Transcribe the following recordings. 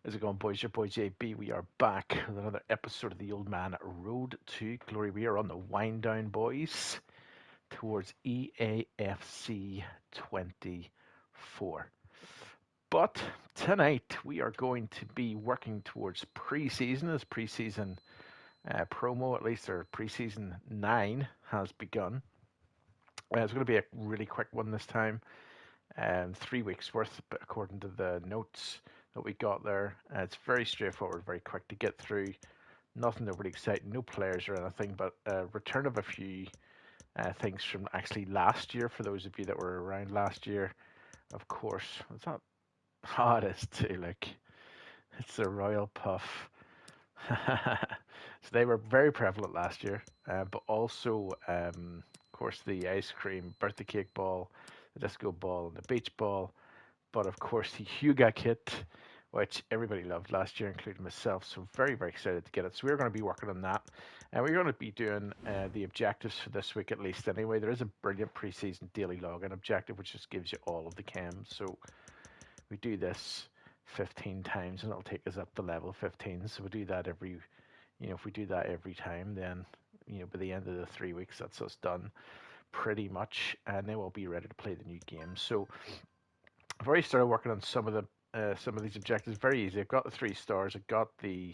How's it going, boys? Your boy JB. We are back with another episode of the Old Man Road to Glory. We are on the wind down, boys, towards EAFC 24. But tonight we are going to be working towards pre-season, as pre-season promo, at least, or pre-season 9 has begun. It's going to be a really quick one this time. 3 weeks worth, but according to the notes that we got there, it's very straightforward, very quick to get through. Nothing overly exciting, no players or anything, but return of a few things from actually last year. For those of you that were around last year, of course, it's not hard as to like. It's the Royal Puff. So they were very prevalent last year, but also, of course, the ice cream birthday cake ball, the disco ball, and the beach ball. But of course, the Huga kit, which everybody loved last year, including myself. So very, very excited to get it. So we're going to be working on that, and we're going to be doing the objectives for this week at least. Anyway, there is a brilliant preseason daily login objective, which just gives you all of the chems. So we do this 15 times, and it'll take us up to level 15. So we do that every, if we do that every time, then by the end of the 3 weeks, that's us done pretty much, and then we'll be ready to play the new game. So I've already started working on some of these objectives. Very easy. I've got the 3 stars. I've got the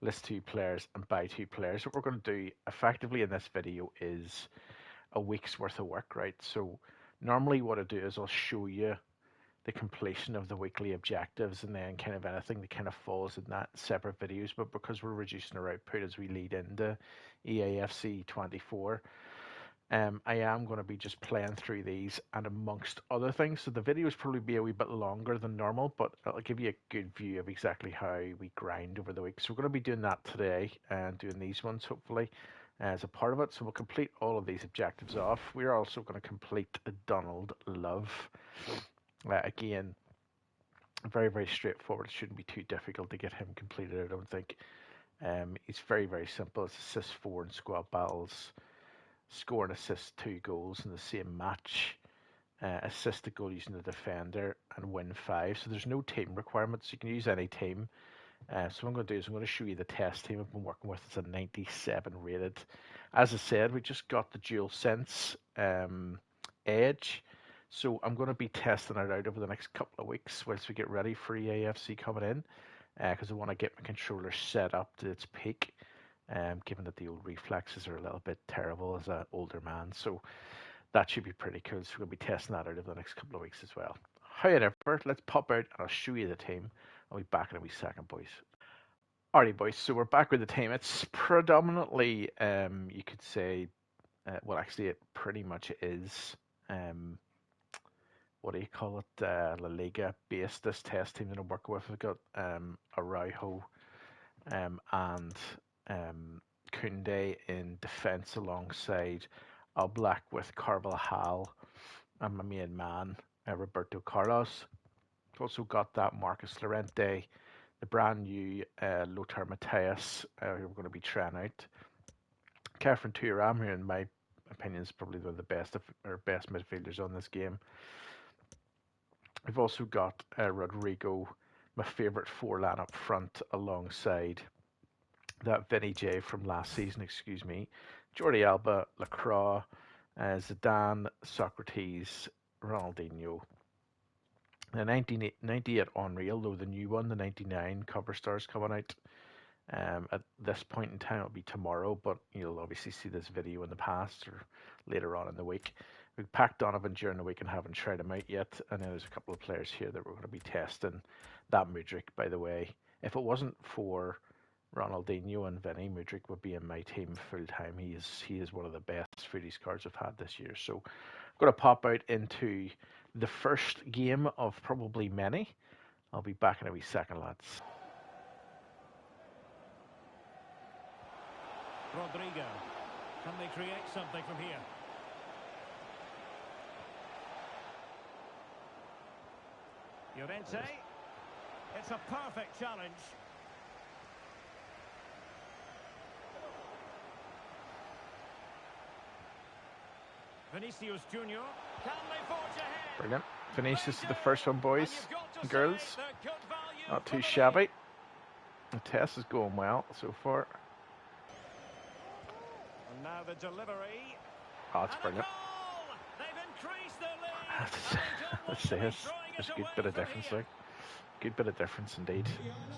list 2 players and buy 2 players. What we're going to do effectively in this video is a week's worth of work, right? So normally what I do is I'll show you the completion of the weekly objectives and then kind of anything that kind of falls in that separate videos. But because we're reducing our output as we lead into EAFC 24, I am going to be just playing through these and amongst other things. So the videos probably be a wee bit longer than normal, but it'll give you a good view of exactly how we grind over the week. So we're going to be doing that today and doing these ones hopefully as a part of it. So we'll complete all of these objectives off. We're also going to complete Donald Love. Again, very, very straightforward. It shouldn't be too difficult to get him completed, I don't think. It's very, very simple. It's assist 4 in squad battles. Score and assist 2 goals in the same match, assist a goal using the defender, and win 5. So there's no team requirements. You can use any team. So what I'm going to do is I'm going to show you the test team I've been working with. It's a 97 rated. As I said, we just got the dual sense edge. So I'm going to be testing it out over the next couple of weeks whilst we get ready for EAFC coming in, because I want to get my controller set up to its peak. Given that the old reflexes are a little bit terrible as an older man. So that should be pretty cool. So we're going to be testing that out over the next couple of weeks as well. However, let's pop out and I'll show you the team. I'll be back in a wee second, boys. Alright, boys, so we're back with the team. It's predominantly, you could say, well, actually, it pretty much is, what do you call it, La Liga based, this test team that I'm working with. We've got Araujo and Koundé in defence alongside Oblak with Carvajal and my main man, Roberto Carlos. We've also got that Marcus Llorente, the brand new Lothar Matthäus, who we're going to be trying out. Kefren Turam, who in my opinion is probably one of the best midfielders on this game. We've also got Rodrigo, my favourite 4-line up front, alongside that Vinny J from last season, Jordi Alba, Lacroix, Zidane, Socrates, Ronaldinho. The 98 Unreal, though the new one, the 99 cover stars coming out. At this point in time, it'll be tomorrow, but you'll obviously see this video in the past or later on in the week. We packed Donovan during the week and haven't tried him out yet, and then there's a couple of players here that we're going to be testing. That Mudryk, by the way, if it wasn't for Ronaldinho and Vinny, Mudryk would be in my team full time. He is one of the best Futties cards I've had this year. So I'm going to pop out into the first game of probably many. I'll be back in a wee second, lads. Rodrigo, can they create something from here? Llorente, it's a perfect challenge. Vinicius Junior, can they forge ahead? Brilliant. Vinicius is the first one, boys and girls. Not too shabby. The test is going well so far. And now the delivery. Oh, it's brilliant. They've increased their lead. Let's say there's a good bit of difference, like. Good bit of difference indeed.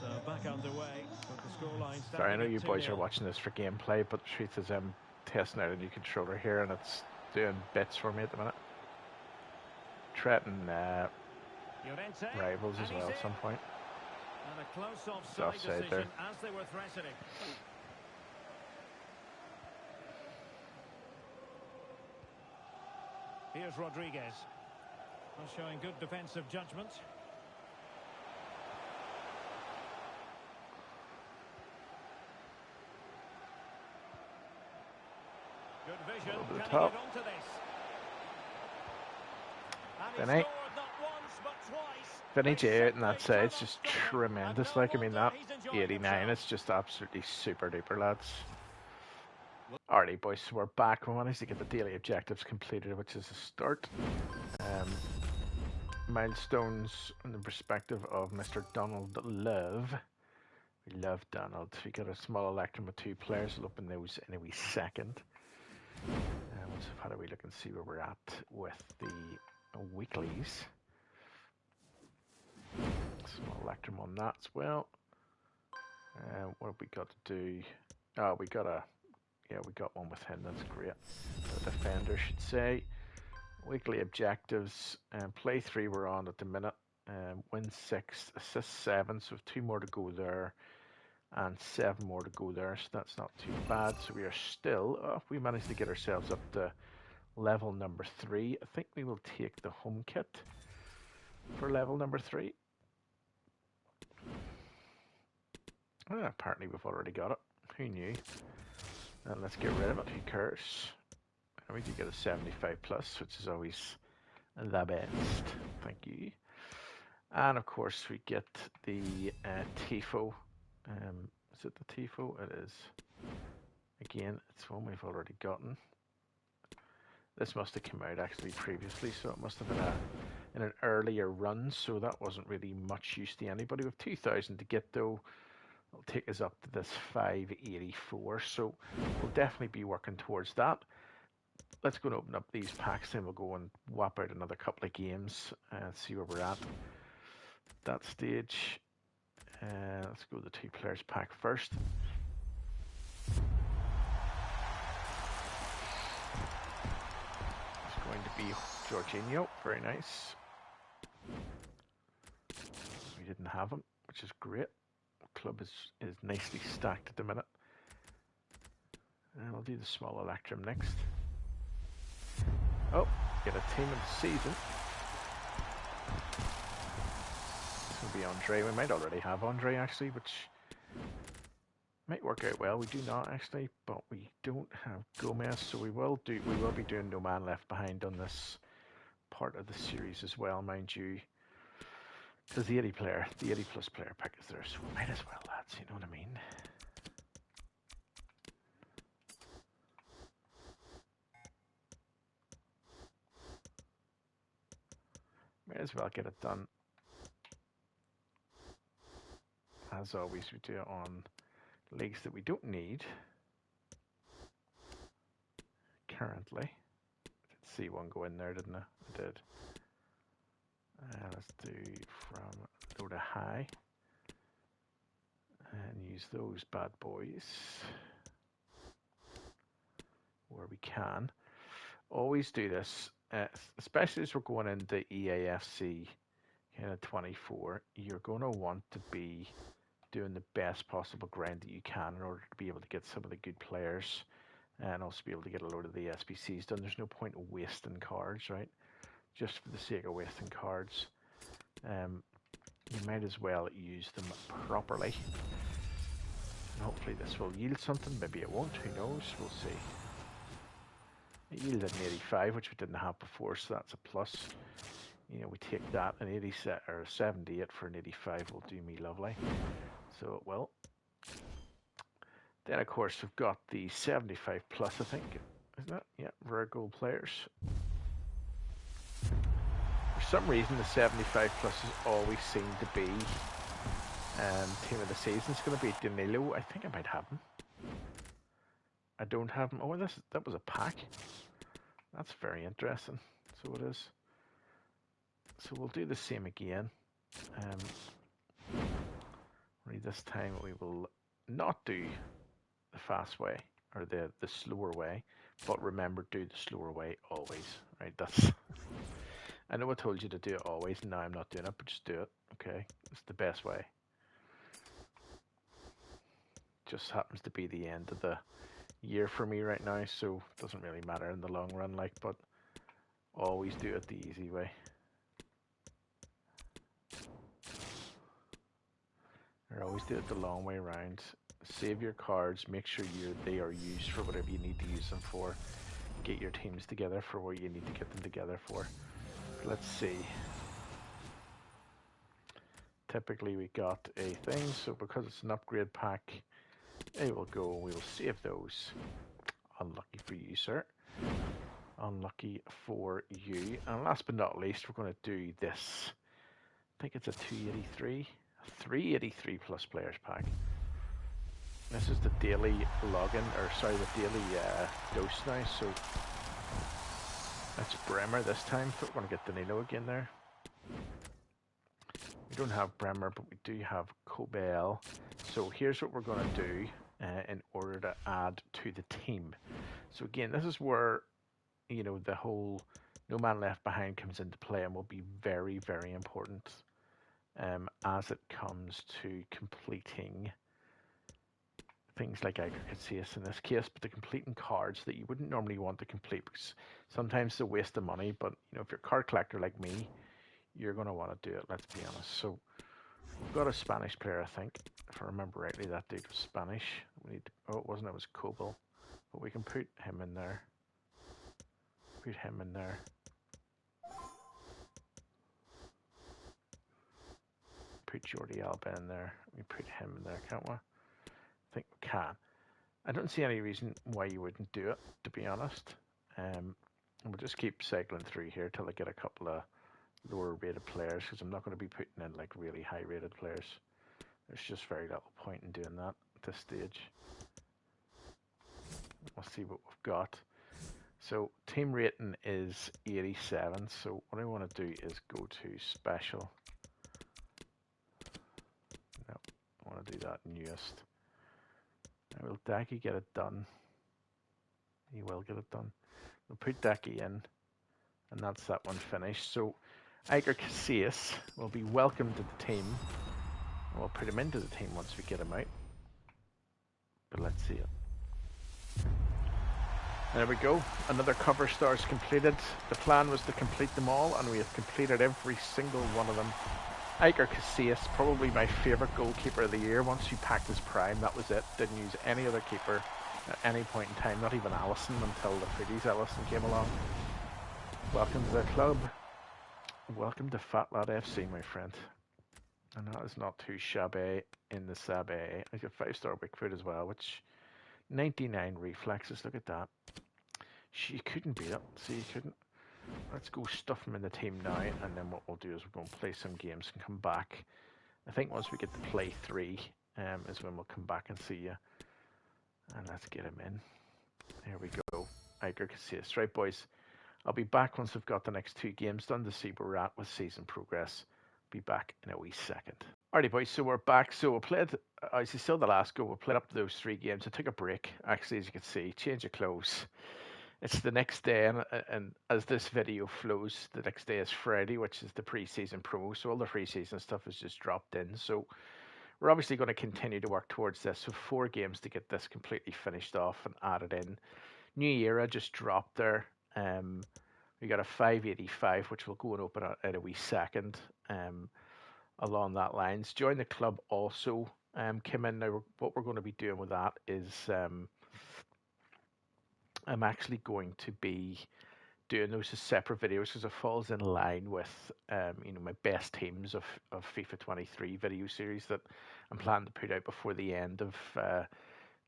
So back underway, but the scoreline Sorry, I know standing you at boys are 2-0. watching this for gameplay, but the truth is I'm testing out a new controller here and it's doing bits for me at the minute. Threatening rivals as well at some point. And a close offside decision there. as they were threatening. Here's Rodriguez. Showing good defensive judgment. Good vision. Over the Can top. he get onto this? Vinny. Vinny J out in that side's just tremendous. Like, I mean, that 89 is just absolutely super duper, lads. Alrighty, boys, so we're back. We managed to get the daily objectives completed, which is a start. Milestones in the perspective of Mr. Donald Love. We love Donald. We got a small electrum with 2 players. We'll open those in a wee second. Let's have a wee look and see where we're at with the weeklies. Small electrum on that as well. What have we got to do? Oh, we got one with him. That's great. The defender should say. Weekly objectives. Play 3 we're on at the minute. Win 6, assist 7. So 2 more to go there, and 7 more to go there. So that's not too bad. So we are still. We managed to get ourselves up to level number 3. I think we will take the home kit for level number 3. Apparently we've already got it. Who knew? And let's get rid of it. Who cares? And we do get a 75 plus, which is always the best. Thank you. And of course we get the Tifo. Is it the Tifo? It is. Again, it's one we've already gotten. This must have come out actually previously, so it must have been in an earlier run, so that wasn't really much use to anybody. With 2,000 to get though, it'll take us up to this 584, so we'll definitely be working towards that. Let's go and open up these packs, then we'll go and whap out another couple of games and see where we're at that stage. Let's go to the 2 players pack first. It's going to be Jorginho, very nice. We didn't have him, which is great. Club is nicely stacked at the minute. And we'll do the small electrum next. Oh, get a team of the season. This will be Andre. We might already have Andre actually, which might work out well. We do not actually, but we don't have Gomez, so we will be doing No Man Left Behind on this part of the series as well, mind you. Because the 80 plus player pack is there, so we might as well, lads, you know what I mean? Might as well get it done. As always, we do it on leagues that we don't need currently. I did see one go in there, didn't I? I did. Let's do from low to high and use those bad boys where we can. Always do this, especially as we're going into EAFC kind of 24. You're going to want to be doing the best possible grind that you can in order to be able to get some of the good players and also be able to get a load of the SBCs done. There's no point in wasting cards, right? Just for the sake of wasting cards. You might as well use them properly. And hopefully this will yield something. Maybe it won't. Who knows? We'll see. It yielded an 85, which we didn't have before, so that's a plus. You know, we take that. An 87 or 78 for an 85 will do me lovely. So it will. Then of course we've got the 75 plus, I think. Isn't it? Yeah, rare gold players. For some reason the 75 pluses always seem to be Team of the season is going to be Danilo. I think I might have him. I don't have him. Oh, that was a pack. That's very interesting. So it is. So we'll do the same again. Only this time we will not do the fast way or the slower way, but remember, do the slower way always. Right? That's. I know I told you to do it always, and now I'm not doing it, but just do it. Okay, it's the best way. Just happens to be the end of the year for me right now, so it doesn't really matter in the long run. Like, but always do it the easy way. Or always do it the long way around. Save your cards. Make sure they are used for whatever you need to use them for. Get your teams together for what you need to get them together for. Let's see. Typically we got a thing, so because it's an upgrade pack, it will go and we will save those. Unlucky for you, sir. Unlucky for you. And last but not least, we're going to do this. I think it's a 283, a 383 plus players pack. This is the daily login, or sorry, the daily dose now. So that's Bremer this time. We're going to get Danilo again there. We don't have Bremer, but we do have Kobel. So here's what we're going to do in order to add to the team. So again, this is where, you know, the whole no man left behind comes into play and will be very, very important as it comes to completing things like Iker Casillas in this case, but the completing cards that you wouldn't normally want to complete because sometimes it's a waste of money, but you know, if you're a card collector like me, you're going to want to do it, let's be honest. So we've got a Spanish player, I think. If I remember rightly, that dude was Spanish. We need to, oh, it wasn't, it was Kobel. But we can put him in there. Put him in there. Put Jordi Alba in there. We put him in there, can't we? I think we can. I don't see any reason why you wouldn't do it, to be honest. And we'll just keep cycling through here till I get a couple of lower rated players, because I'm not going to be putting in like really high rated players. There's just very little point in doing that at this stage. We'll see what we've got. So team rating is 87. So what I want to do is go to special. No, I want to do that newest. Now, will Daki get it done? He will get it done. We'll put Daki in, and that's that one finished. So Iker Casillas will be welcomed to the team. And we'll put him into the team once we get him out. But let's see it. There we go. Another cover stars completed. The plan was to complete them all, and we have completed every single one of them. Iker Casillas, probably my favourite goalkeeper of the year. Once he packed his prime, that was it. Didn't use any other keeper at any point in time, not even Allison, until the Futties Allison came along. Welcome to the club. Welcome to Fat Lad FC, my friend. And that is not too shabby in the Sabe. I got 5-star Wickfoot as well, which 99 reflexes. Look at that. She couldn't beat it. See, you couldn't. Let's go stuff him in the team now, and then what we'll do is we're going to play some games and come back. I think once we get to play 3 is when we'll come back and see you. And let's get him in. There we go. Iker Casillas. Right, boys. I'll be back once we've got the next 2 games done to see where we're at with season progress. Be back in a wee second. Alrighty, boys, so we're back. So we played, as you saw the last go, we played up to those 3 games. I took a break, actually, as you can see, change of clothes. It's the next day, and as this video flows, the next day is Friday, which is the pre-season promo. So all the pre-season stuff is just dropped in. So we're obviously going to continue to work towards this. So 4 games to get this completely finished off and added in. New Era just dropped there. We got a 585, which we'll go and open in a wee second. Along that lines, join the club also came in. Now, what we're going to be doing with that is I'm actually going to be doing those as separate videos because it falls in line with you know, my best teams of FIFA 23 video series that I'm planning to put out before the end of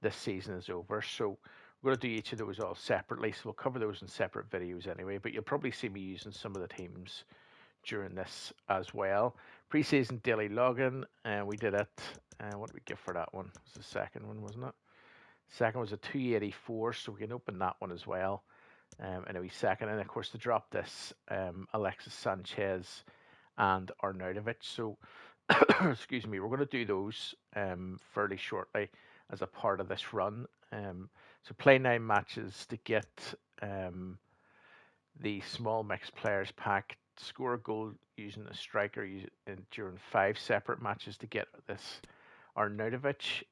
this season is over. So we're going to do each of those all separately, so we'll cover those in separate videos anyway, but you'll probably see me using some of the teams during this as well. Pre-season daily login, and we did it. What did we get for that one? It was the second one, wasn't it? Second was a 284, so we can open that one as well. In a wee second, and of course to drop this, Alexis Sanchez and Arnautovic. So, excuse me, we're going to do those fairly shortly as a part of this run. So play 9 matches to get the small mixed players pack. Score a goal using a striker during 5 separate matches to get this Arnautovic.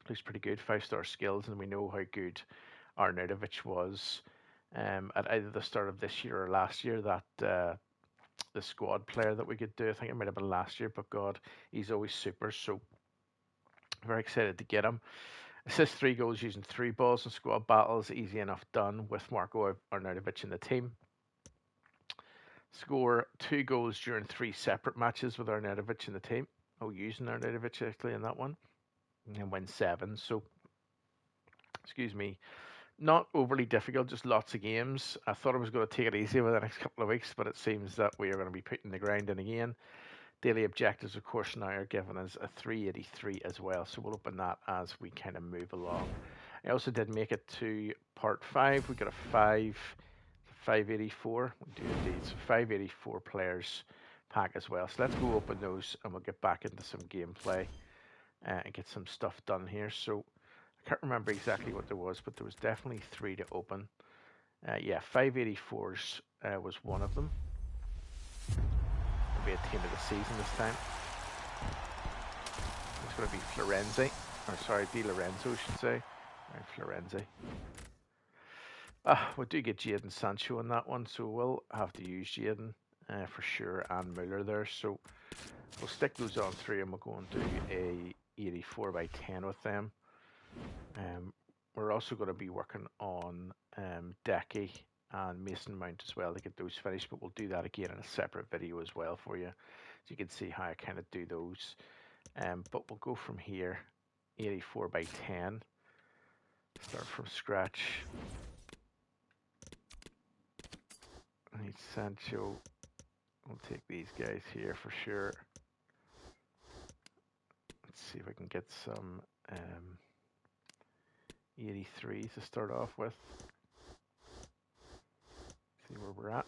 Looks pretty good, 5-star skills, and we know how good Arnautovic was at either the start of this year or last year. That the squad player that we could do, I think it might have been last year, but God, he's always super. So very excited to get him. Assist 3 goals using 3 balls in squad battles, easy enough done with Marco Arnautovic in the team. Score 2 goals during 3 separate matches with Arnautovic in the team. Oh, using Arnautovic actually in that one, and win 7. So, excuse me, not overly difficult, just lots of games. I thought I was going to take it easy over the next couple of weeks, but it seems that we are going to be putting the grind in again. Daily objectives, of course, now are given us a 383 as well, so we'll open that as we kind of move along. I also did make it to part 5. We got a 584. We do indeed, so 584 players pack as well. So let's go open those, and we'll get back into some gameplay and get some stuff done here. So I can't remember exactly what there was, but there was definitely 3 to open. Yeah, 584s was one of them. It'll be a team of the season this time. It's going to be Florenzi, or sorry, Di Lorenzo, I should say. Right, Florenzi. We do get Jadon Sancho on that one, so we'll have to use Jadon for sure, and Muller there. So we'll stick those on 3, and we'll go and do a 84 by 10 with them. We're also going to be working on Decky and Mason Mount as well to get those finished, but we'll do that again in a separate video as well for you, so you can see how I kind of do those. But we'll go from here, 84 by 10. Start from scratch. I need Sancho. We'll take these guys here for sure. Let's see if I can get some 83s to start off with. See where we're at.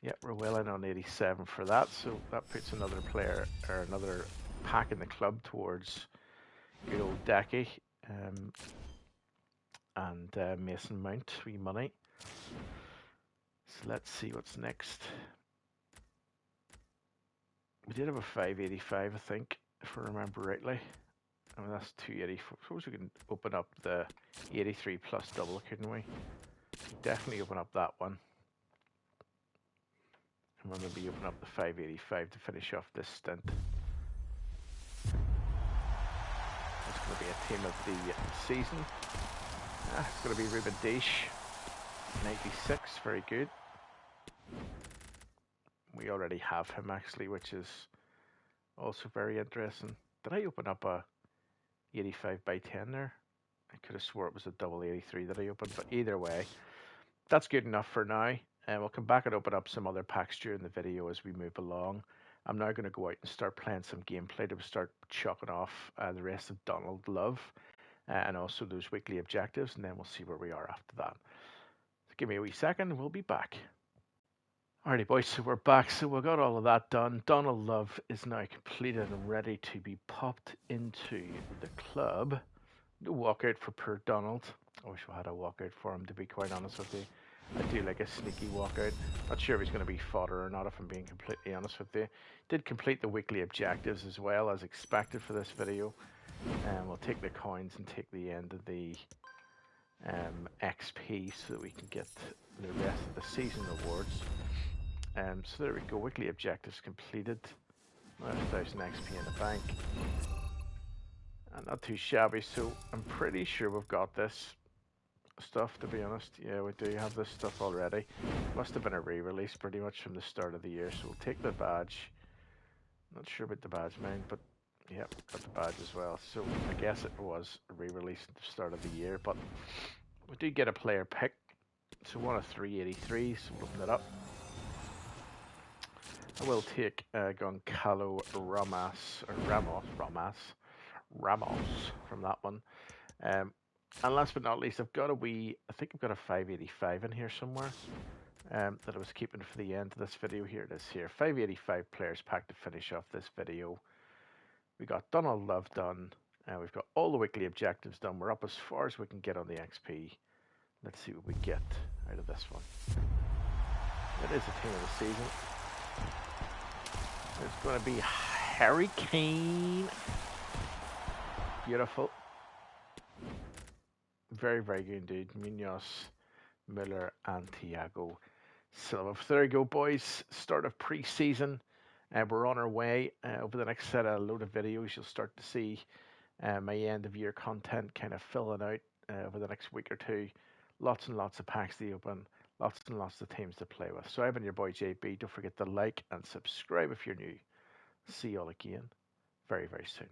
Yep, we're well in on 87 for that, so that puts another player or another pack in the club towards good old Decky and Mason Mount, wee money. So let's see what's next. We did have a 585, I think, if I remember rightly. I mean, that's 284. Suppose we can open up the 83 plus double, couldn't we? Definitely open up that one. And we'll maybe open up the 585 to finish off this stint. It's going to be a team of the season. It's going to be Ruben Dish, 96, very good. We already have him actually, which is also very interesting. Did I open up a 85 by 10 there? I could have swore it was a double 83 that I opened, but either way, that's good enough for now. And we'll come back and open up some other packs during the video as we move along. I'm now going to go out and start playing some gameplay to start chucking off the rest of Donald Love and also those weekly objectives, and then we'll see where we are after that. So give me a wee second, we'll be back. Alrighty boys, so we're back. So we got all of that done. Donald Love is now completed and ready to be popped into the club. No walkout for poor Donald. I wish we had a walkout for him, to be quite honest with you. I do like a sneaky walkout. Not sure if he's going to be fodder or not, if I'm being completely honest with you. Did complete the weekly objectives as well, as expected for this video. And we'll take the coins and take the end of the XP so that we can get the rest of the season rewards. So there we go, weekly objectives completed. 1,000 XP in the bank. And not too shabby, so I'm pretty sure we've got this stuff, to be honest. Yeah, we do have this stuff already. Must have been a re-release pretty much from the start of the year, so we'll take the badge. Not sure about the badge, man, but yeah, got the badge as well. So I guess it was a re-release at the start of the year, but we do get a player pick. So one of 383, so we'll open it up. I will take Goncalo Ramos from that one. And last but not least, I've got I think I've got a 585 in here somewhere that I was keeping for the end of this video. Here it is here. 585 players pack to finish off this video. We got Donald Love done. We've got all the weekly objectives done. We're up as far as we can get on the XP. Let's see what we get out of this one. It is the team of the season. It's going to be Harry Kane. Beautiful. Very, very good indeed. Munoz, Miller, and Thiago Silva. So there you go, boys. Start of pre-season. We're on our way. Over the next load of videos, you'll start to see my end-of-year content kind of filling out over the next week or two. Lots and lots of packs to open. Lots and lots of teams to play with. So I've been your boy JB. Don't forget to like and subscribe if you're new. See you all again very, very soon.